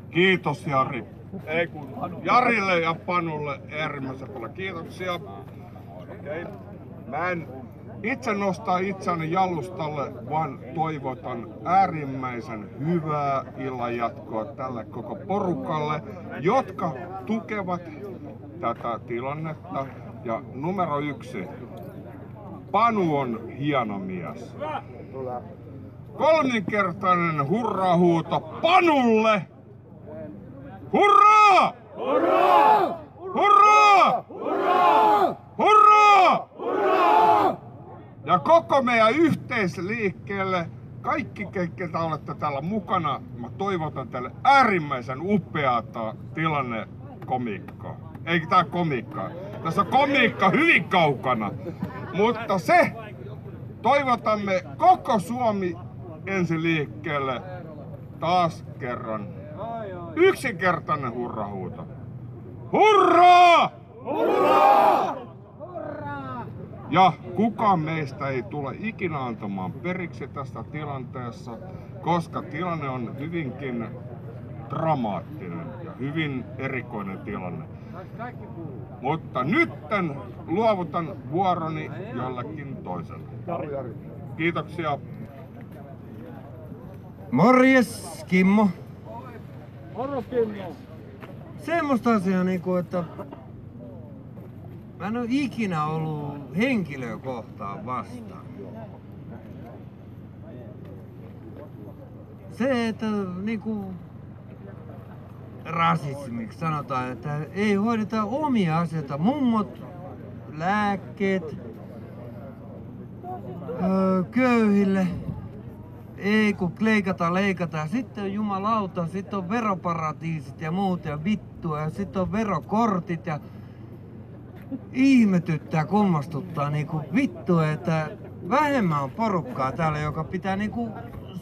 Kiitos Jari. Ei kun Jarille ja Panulle äärimmäisen paljon kiitoksia. Okay. Mä en itse nostaa itseäni jalustalle, vaan toivotan äärimmäisen hyvää illanjatkoa tälle koko porukalle, jotka tukevat tätä tilannetta. Ja numero 1. Panu on hieno mies. Kolminkertainen hurrahuuto Panulle! Hurraa! Hurraa! Hurraa! Hurraa! Hurraa! Hurraa! Ja koko meidän yhteisliikkeelle, kaikki ketä olette täällä mukana, mä toivotan teille äärimmäisen upeata tilannekomiikkaa. Eikä tää komiikkaa. Tässä on komiikka hyvin kaukana. Mutta se toivotamme koko Suomi ensi liikkeelle taas kerran. Yksinkertainen hurrahuuto. Hurraa! Hurraa! Ja kukaan meistä ei tule ikinä antamaan periksi tästä tilanteessa, koska tilanne on hyvinkin dramaattinen ja hyvin erikoinen tilanne. Mutta nytten luovutan vuoroni jollekin toiselle. Kiitoksia. Morjes, Kimmo. Moro Kimmo. Semmosta asiaa niinku, että mä en oo ikinä ollut henkilöä kohtaan vastaan. Se, että niinku rasismiksi sanotaan, että ei hoideta omia asioita. Mummot, lääkkeet, köyhille. Ei kun leikataan. Sitten on jumalauta, sitten on veroparatiisit ja muut ja vittua ja sitten on verokortit ja ihmetyttää, kummastuttaa niinku vittu, että vähemmän on porukkaa täällä, joka pitää niinku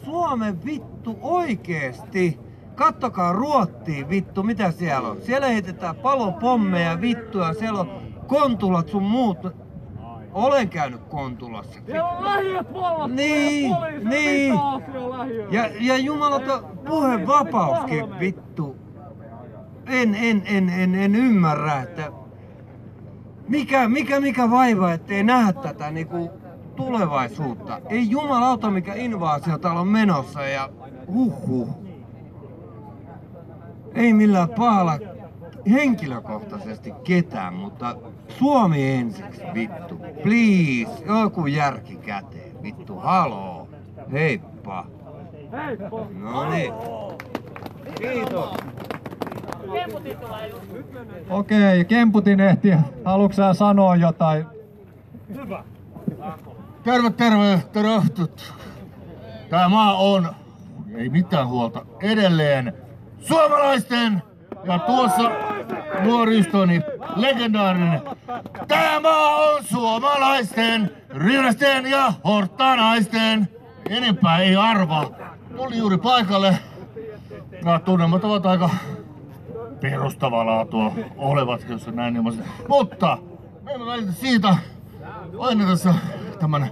Suomen vittu oikeesti. Kattokaa Ruottiin vittu, mitä siellä on. Siellä heitetään palopommeja vittua, siellä on kontulat sun muut. Olen käynyt Kontulassa. Siellä on lähiöt vallassa. Niin. Ja jumalata puhevapauskin vittu. En ymmärrä, että mikä vaiva, ettei nähdä tätä niinku tulevaisuutta. Ei jumalauta mikä invaasio täällä on menossa ja Ei millään pahalla henkilökohtaisesti ketään, mutta Suomi ensiksi, vittu. Please, joku järki käteen, vittu, haloo. Heippa. Heippa. No niin. Kiitos. Okei, Kemputin ehti. Haluatko sä sanoa jotain? Hyvä. Terve, tervehtut. Tää maa on, ei mitään huolta, edelleen suomalaisten ja tuossa nuoristoni legendaarinen. Tää maa on suomalaisten, ryynästen ja horttanaisten. Enempää ei arvaa. Tuli juuri paikalle. Nämä tunnelmat ovat aika perustavaa laatua olevat, jos näin ilmaisen. Mutta me emme välitä siitä. Aina tässä tämän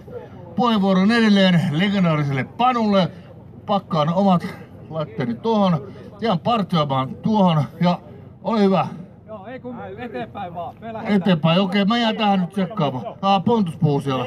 puheenvuoron edelleen legendaariselle Panulle. Pakkaan omat laitteeni tuohon. Jään partioimaan tuohon ja ole hyvä. Joo, ei kun eteenpäin vaan. Eteenpäin, okei, mä jään tähän nyt tsekkaamaan. Pontus puhuu siellä.